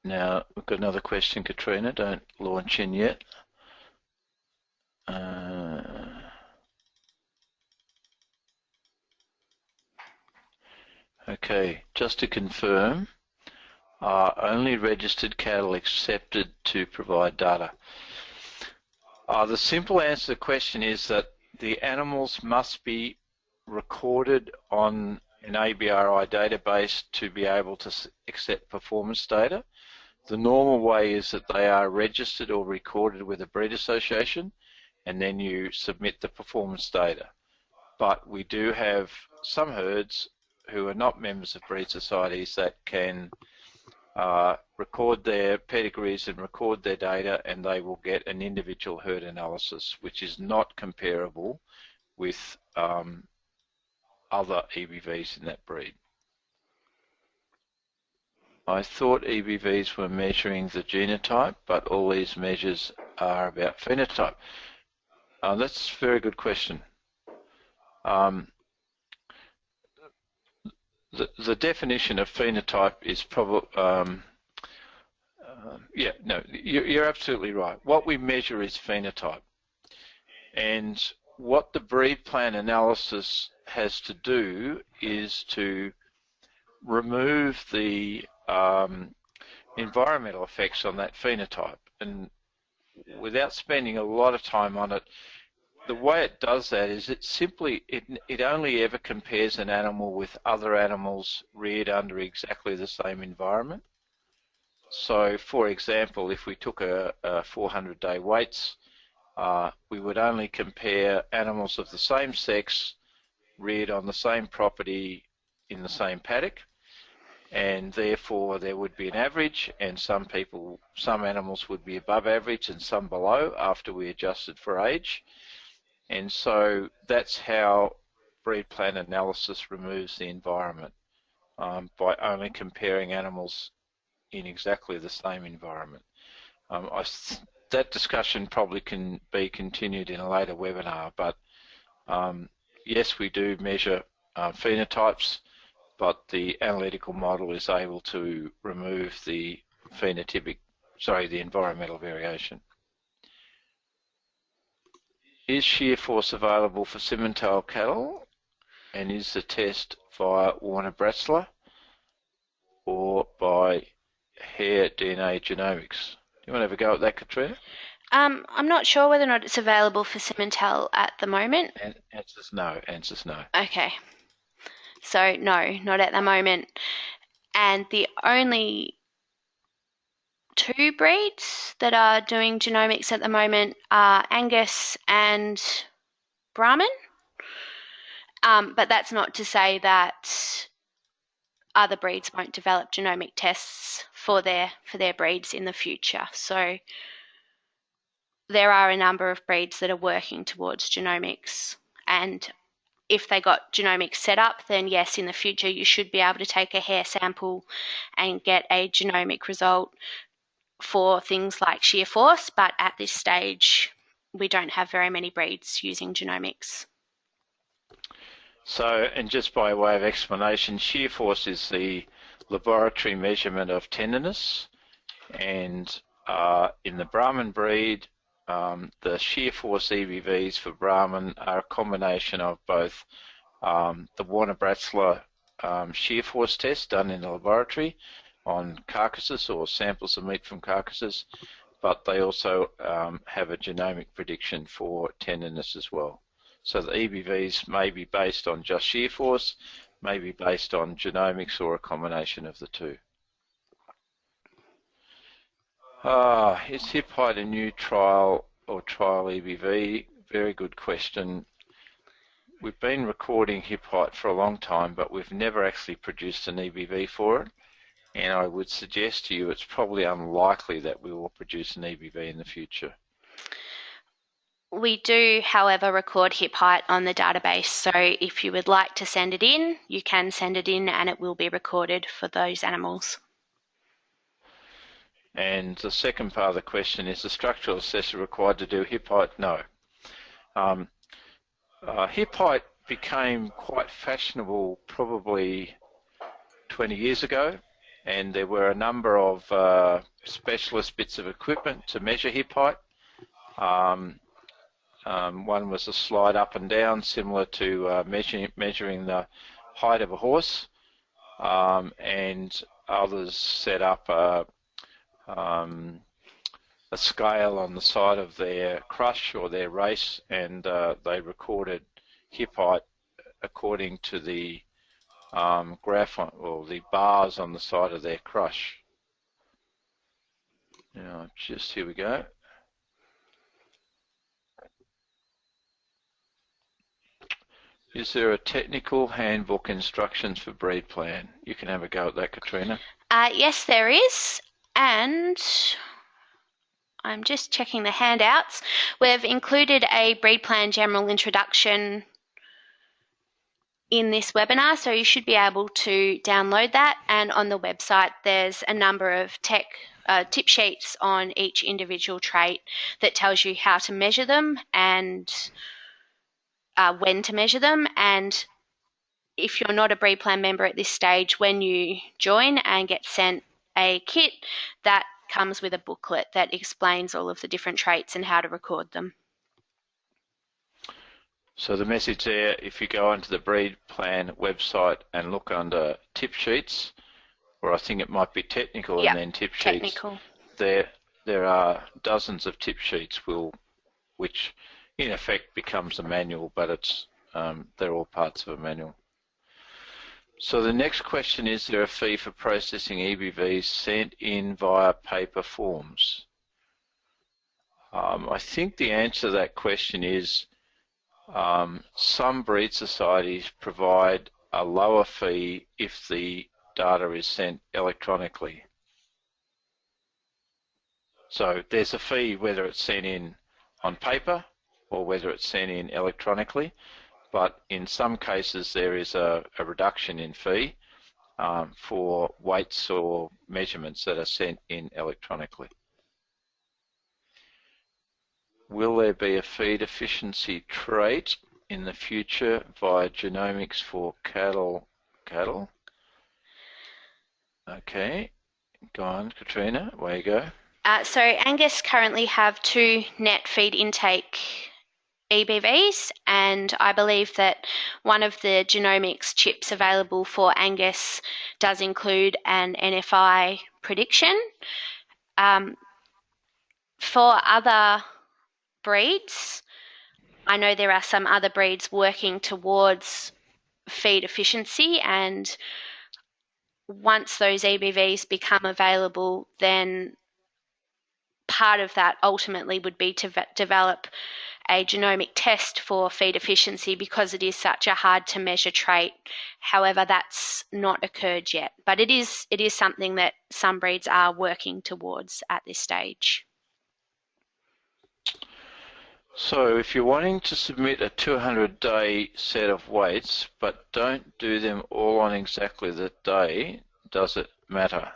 Now, we've got another question, Catriona. Don't launch in yet. Okay, just to confirm, are only registered cattle accepted to provide data? The simple answer to the question is that the animals must be recorded on an ABRI database to be able to accept performance data. The normal way is that they are registered or recorded with a breed association, and then you submit the performance data. But we do have some herds who are not members of breed societies that can record their pedigrees and record their data, and they will get an individual herd analysis, which is not comparable with other EBVs in that breed. I thought EBVs were measuring the genotype, but all these measures are about phenotype. That's a very good question. The definition of phenotype is probably, yeah, no, you're absolutely right. What we measure is phenotype. And what the BREEDPLAN analysis has to do is to remove the environmental effects on that phenotype. And without spending a lot of time on it, the way it does that is it only ever compares an animal with other animals reared under exactly the same environment. So, for example, if we took a 400-day weights, we would only compare animals of the same sex reared on the same property in the same paddock, and therefore there would be an average, and some animals would be above average and some below after we adjusted for age. And so that's how BREEDPLAN analysis removes the environment, by only comparing animals in exactly the same environment. That discussion probably can be continued in a later webinar, but yes, we do measure phenotypes, but the analytical model is able to remove the the environmental variation. Is shear force available for Simmental cattle, and is the test via Warner-Brasler or by hair DNA genomics? Do you want to have a go at that, Catriona? I'm not sure whether or not it's available for Simmental at the moment. Answer's no. Answer's no. Okay. So no, not at the moment. And the only 2 breeds that are doing genomics at the moment are Angus and Brahman. But that's not to say that other breeds won't develop genomic tests for their breeds in the future. So there are a number of breeds that are working towards genomics, and if they got genomics set up, then yes, in the future you should be able to take a hair sample and get a genomic result for things like shear force, but at this stage we don't have very many breeds using genomics. So, and just by way of explanation, shear force is the laboratory measurement of tenderness, and in the Brahman breed, the shear force EBVs for Brahman are a combination of both the Warner-Bratzler shear force test done in the laboratory on carcasses or samples of meat from carcasses, but they also have a genomic prediction for tenderness as well. So the EBVs may be based on just shear force, may be based on genomics, or a combination of the two. Is hip height a new trial or trial EBV? Very good question. We've been recording hip height for a long time, but we've never actually produced an EBV for it. And I would suggest to you it's probably unlikely that we will produce an EBV in the future. We do, however, record hip height on the database, so if you would like to send it in, you can send it in and it will be recorded for those animals. And the second part of the question, is the structural assessor required to do hip height? No. Hip height became quite fashionable probably 20 years ago, and there were a number of specialist bits of equipment to measure hip height. One was a slide up and down, similar to measuring the height of a horse, and others set up a scale on the side of their crush or their race, and they recorded hip height according to the graph or the bars on the side of their crush. Now, just here we go. Is there a technical handbook instructions for BREEDPLAN? You can have a go at that, Catriona. Yes, there is, and I'm just checking the handouts. We've included a BREEDPLAN general introduction in this webinar, so you should be able to download that, and on the website there's a number of tip sheets on each individual trait that tells you how to measure them and when to measure them. And if you're not a BREEDPLAN member at this stage, when you join and get sent a kit, that comes with a booklet that explains all of the different traits and how to record them. So the message there, if you go onto the BREEDPLAN website and look under tip sheets, or I think it might be technical, Yep, and then tip technical. sheets, there are dozens of tip sheets which in effect becomes a manual, but it's they're all parts of a manual. So the next question is there a fee for processing EBVs sent in via paper forms? I think the answer to that question is some breed societies provide a lower fee if the data is sent electronically. So there's a fee whether it's sent in on paper or whether it's sent in electronically, but in some cases there is a reduction in fee for weights or measurements that are sent in electronically. Will there be a feed efficiency trait in the future via genomics for cattle? Okay, go on, Catriona, away you go. So Angus currently have 2 net feed intake EBVs, and I believe that one of the genomics chips available for Angus does include an NFI prediction. For other breeds, I know there are some other breeds working towards feed efficiency, and once those EBVs become available, then part of that ultimately would be to develop a genomic test for feed efficiency, because it is such a hard to measure trait. However, that's not occurred yet, but it is something that some breeds are working towards at this stage. So if you're wanting to submit a 200-day set of weights but don't do them all on exactly the day, does it matter?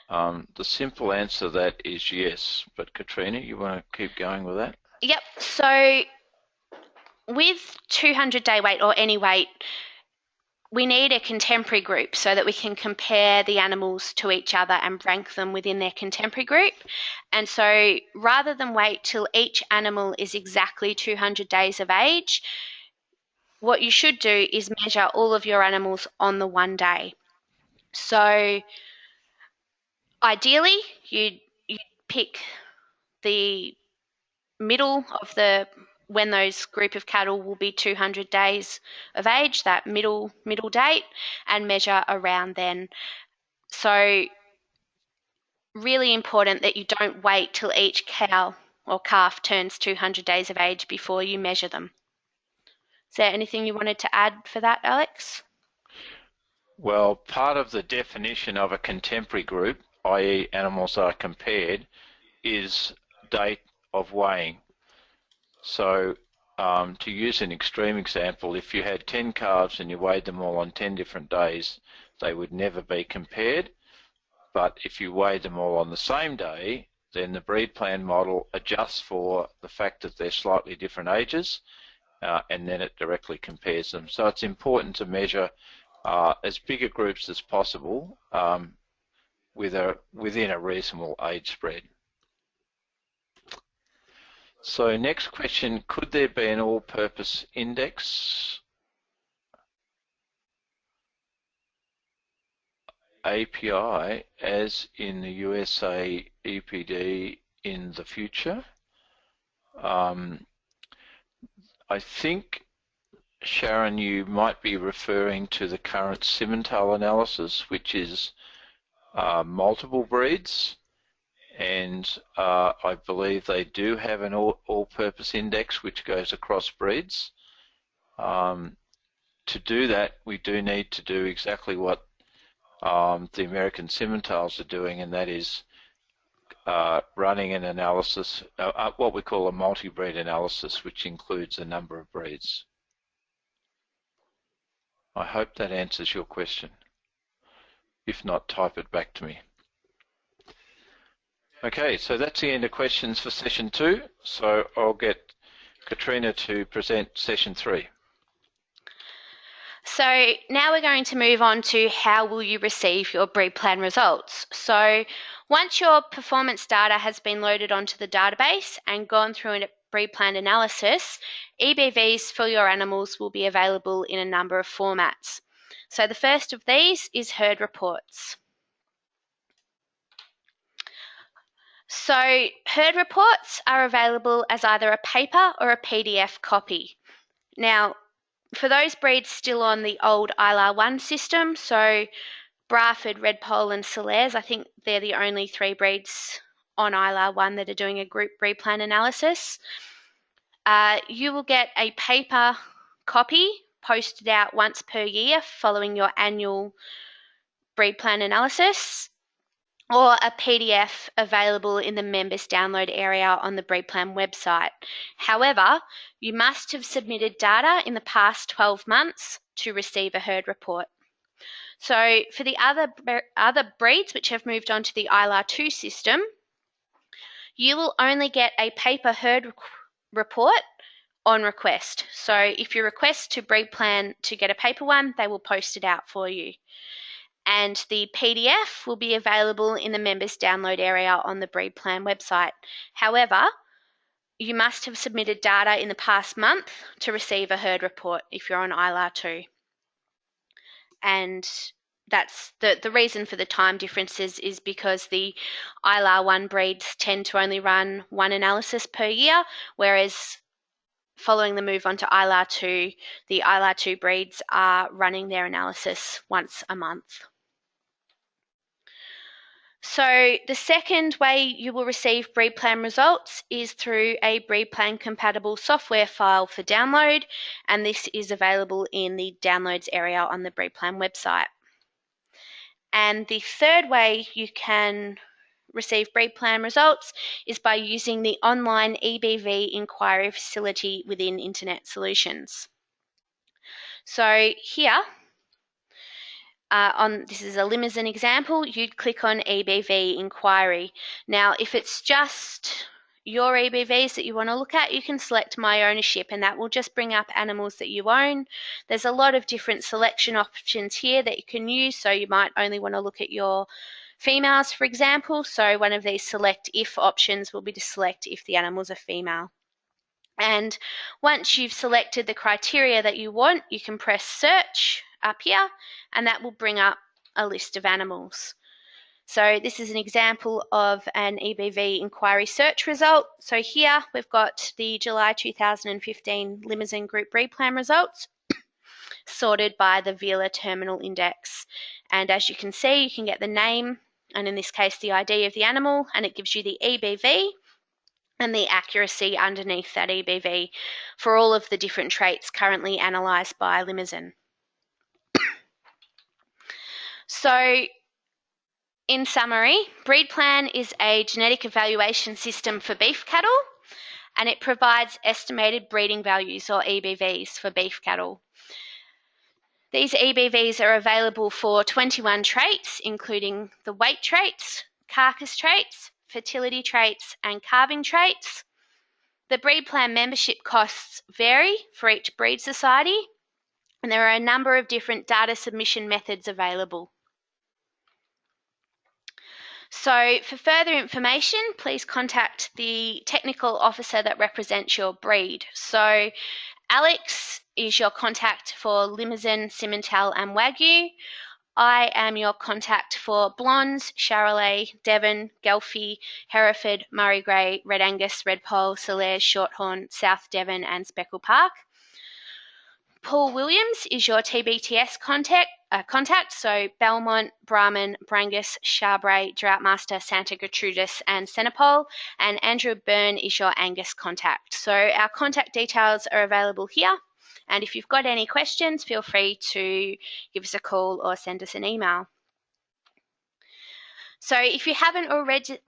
The simple answer to that is yes. But Catriona, you want to keep going with that? Yep. So with 200-day weight or any weight, we need a contemporary group so that we can compare the animals to each other and rank them within their contemporary group. And so rather than wait till each animal is exactly 200 days of age, what you should do is measure all of your animals on the one day. So ideally, you'd pick the middle of when those group of cattle will be 200 days of age, that middle date, and measure around then. So really important that you don't wait till each cow or calf turns 200 days of age before you measure them. Is there anything you wanted to add for that, Alex? Well, part of the definition of a contemporary group, i.e. animals are compared, is date of weighing. So to use an extreme example, if you had 10 calves and you weighed them all on 10 different days, they would never be compared. But if you weighed them all on the same day, then the BREEDPLAN model adjusts for the fact that they're slightly different ages, and then it directly compares them. So it's important to measure as big a groups as possible within a reasonable age spread. So next question, could there be an all-purpose index API as in the USA EPD in the future? I think, Sharon, you might be referring to the current Simmental analysis, which is multiple breeds, and I believe they do have an all-purpose index which goes across breeds. To do that, we do need to do exactly what the American Simmentals are doing, and that is running an analysis, what we call a multi-breed analysis, which includes a number of breeds. I hope that answers your question. If not, type it back to me. Okay, so that's the end of questions for session 2. So I'll get Catriona to present session 3. So now we're going to move on to how will you receive your BREEDPLAN results. So once your performance data has been loaded onto the database and gone through a BREEDPLAN analysis, EBVs for your animals will be available in a number of formats. So the first of these is herd reports. So herd reports are available as either a paper or a PDF copy. Now, for those breeds still on the old ILR 1 system, so Bradford, Redpoll and Solaires, I think they're the only 3 breeds on ILR 1 that are doing a group BREEDPLAN analysis. You will get a paper copy posted out once per year following your annual BREEDPLAN analysis, or a PDF available in the members download area on the BREEDPLAN website. However, you must have submitted data in the past 12 months to receive a herd report. So for the other breeds which have moved on to the ILR 2 system, you will only get a paper herd report on request. So if you request to BREEDPLAN to get a paper one, they will post it out for you. And the PDF will be available in the members download area on the BREEDPLAN website. However, you must have submitted data in the past month to receive a herd report if you're on ILR 2. And that's the reason for the time differences is because the ILR 1 breeds tend to only run one analysis per year, whereas following the move on to ILR 2, the ILR 2 breeds are running their analysis once a month. So the second way you will receive BREEDPLAN results is through a BREEDPLAN compatible software file for download, and this is available in the downloads area on the BREEDPLAN website. And the third way you can receive BREEDPLAN results is by using the online EBV Enquiry facility within Internet Solutions. So here, this is a Limousin example, you'd click on EBV Enquiry. Now, if it's just your EBVs that you want to look at, you can select My Ownership, and that will just bring up animals that you own. There's a lot of different selection options here that you can use, so you might only want to look at your females, for example. So one of these select if options will be to select if the animals are female. And once you've selected the criteria that you want, you can press search up here, and that will bring up a list of animals. So this is an example of an EBV inquiry search result. So here we've got the July 2015 Limousin Group BREEDPLAN results sorted by the Vila Terminal Index. And as you can see, you can get the name, and in this case the ID of the animal, and it gives you the EBV and the accuracy underneath that EBV for all of the different traits currently analysed by Limousin. So in summary, BREEDPLAN is a genetic evaluation system for beef cattle, and it provides estimated breeding values, or EBVs, for beef cattle. These EBVs are available for 21 traits, including the weight traits, carcass traits, fertility traits, and calving traits. The BREEDPLAN membership costs vary for each breed society, and there are a number of different data submission methods available. So for further information, please contact the technical officer that represents your breed. So Alex is your contact for Limousin, Simmental and Wagyu. I am your contact for Blondes, Charolais, Devon, Gelfie, Hereford, Murray Grey, Red Angus, Red Poll, Salers, Shorthorn, South Devon and Speckle Park. Paul Williams is your TBTS contact, so Belmont, Brahman, Brangus, Charbray, Droughtmaster, Santa Gertrudis and Senepol, and Andrew Byrne is your Angus contact. So our contact details are available here, and if you've got any questions, feel free to give us a call or send us an email. So if you haven't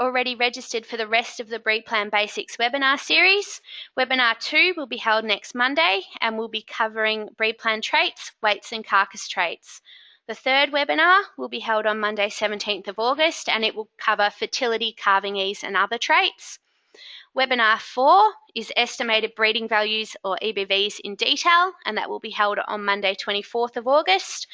already registered for the rest of the BREEDPLAN Basics Webinar Series, Webinar 2 will be held next Monday, and we'll be covering BREEDPLAN traits, weights and carcass traits. The third webinar will be held on Monday 17th of August, and it will cover fertility, calving ease and other traits. Webinar 4 is estimated breeding values, or EBVs, in detail, and that will be held on Monday 24th of August.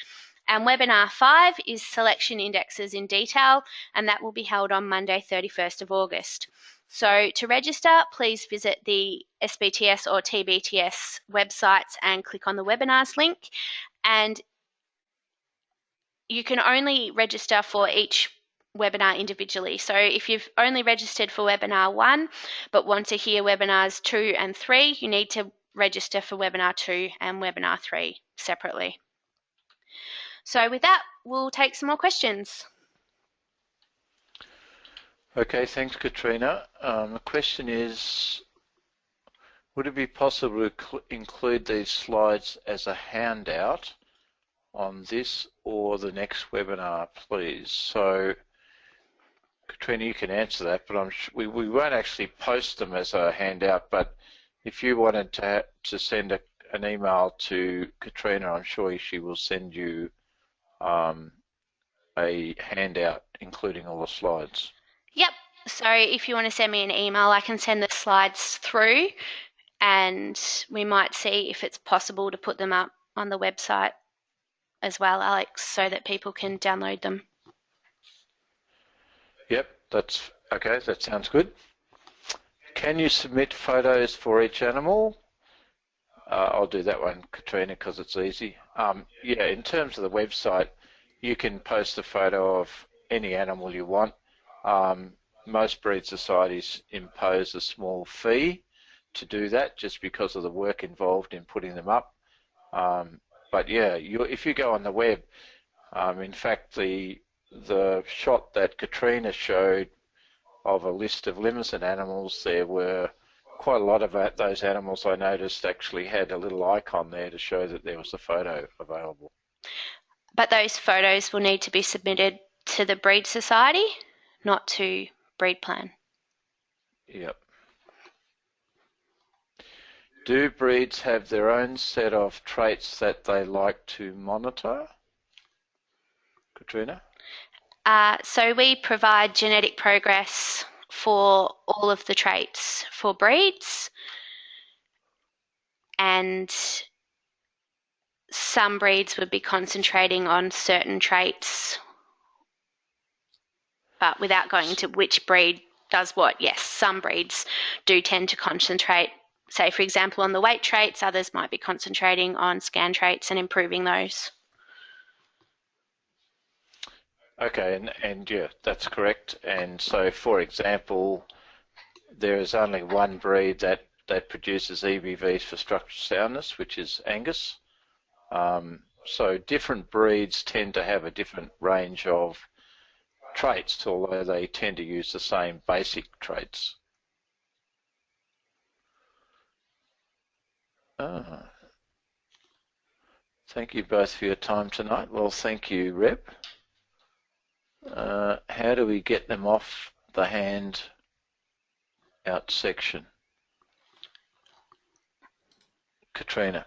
And webinar 5 is selection indexes in detail, and that will be held on Monday 31st of August. So to register, please visit the SBTS or TBTS websites and click on the webinars link. And you can only register for each webinar individually. So if you've only registered for webinar 1 but want to hear webinars 2 and 3, you need to register for webinar 2 and webinar 3 separately. So with that, we'll take some more questions. Okay, thanks, Catriona. The question is, would it be possible to include these slides as a handout on this or the next webinar, please? So, Catriona, you can answer that, but we won't actually post them as a handout, but if you wanted to send an email to Catriona, I'm sure she will send you a handout including all the slides. Yep, so if you want to send me an email, I can send the slides through, and we might see if it's possible to put them up on the website as well, Alex, so that people can download them. Yep, that's okay, that sounds good. Can you submit photos for each animal? I'll do that one, Catriona, because it's easy. Yeah, in terms of the website, you can post a photo of any animal you want. Most breed societies impose a small fee to do that, just because of the work involved in putting them up. But yeah, if you go on the web, in fact, the shot that Catriona showed of a list of Limousin animals, there were quite a lot of those animals I noticed actually had a little icon there to show that there was a photo available. But those photos will need to be submitted to the Breed Society, not to BREEDPLAN. Yep. Do breeds have their own set of traits that they like to monitor? Catriona? So we provide genetic progress for all of the traits for breeds, and some breeds would be concentrating on certain traits, but without going into which breed does what, yes, some breeds do tend to concentrate, say, for example, on the weight traits. Others might be concentrating on scan traits and improving those. Okay, and yeah, that's correct. And so, for example, there is only one breed that produces EBVs for structural soundness, which is Angus. So different breeds tend to have a different range of traits, although they tend to use the same basic traits. Thank you both for your time tonight. Well, thank you, Reb. How do we get them off the hand out section? Catriona.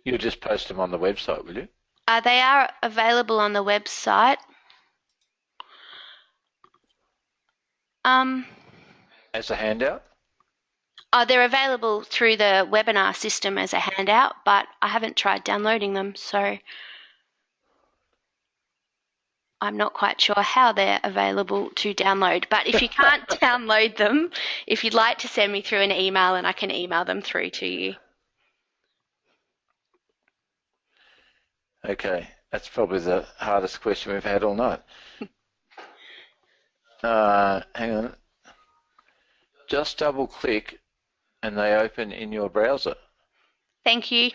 You'll just post them on the website, will you? They are available on the website. As a handout? They're available through the webinar system as a handout, but I haven't tried downloading them, so I'm not quite sure how they're available to download. But if you can't download them, if you'd like to send me through an email, and I can email them through to you. Okay, that's probably the hardest question we've had all night. Hang on. Just double click and they open in your browser. Thank you.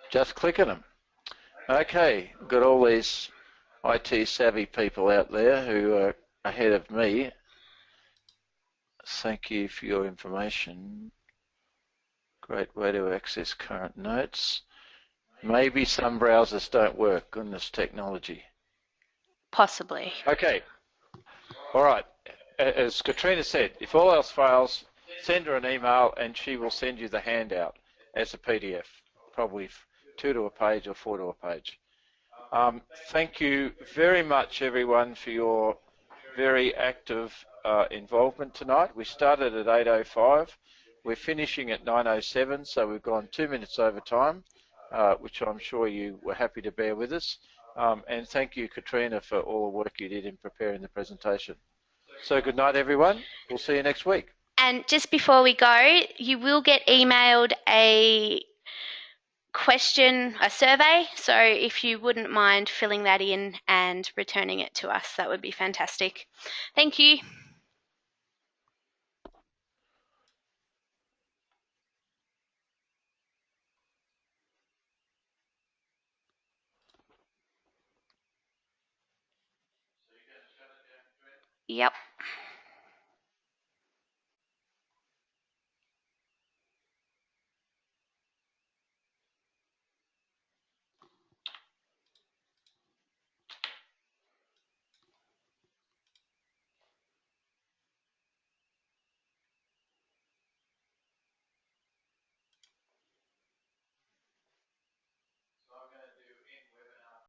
Just click on them. Okay, got all these IT savvy people out there who are ahead of me. Thank you for your information. Great way to access current notes. Maybe some browsers don't work. Goodness, technology. Possibly. Okay. All right. As Catriona said, if all else fails, send her an email and she will send you the handout as a PDF, probably 2 to a page or 4 to a page. Thank you very much, everyone, for your very active involvement tonight. We started at 8:05. We're finishing at 9:07, so we've gone 2 minutes over time, which I'm sure you were happy to bear with us. And thank you, Catriona, for all the work you did in preparing the presentation. So good night, everyone. We'll see you next week. And just before we go, you will get emailed a survey. So if you wouldn't mind filling that in and returning it to us, that would be fantastic. Thank you. Yep.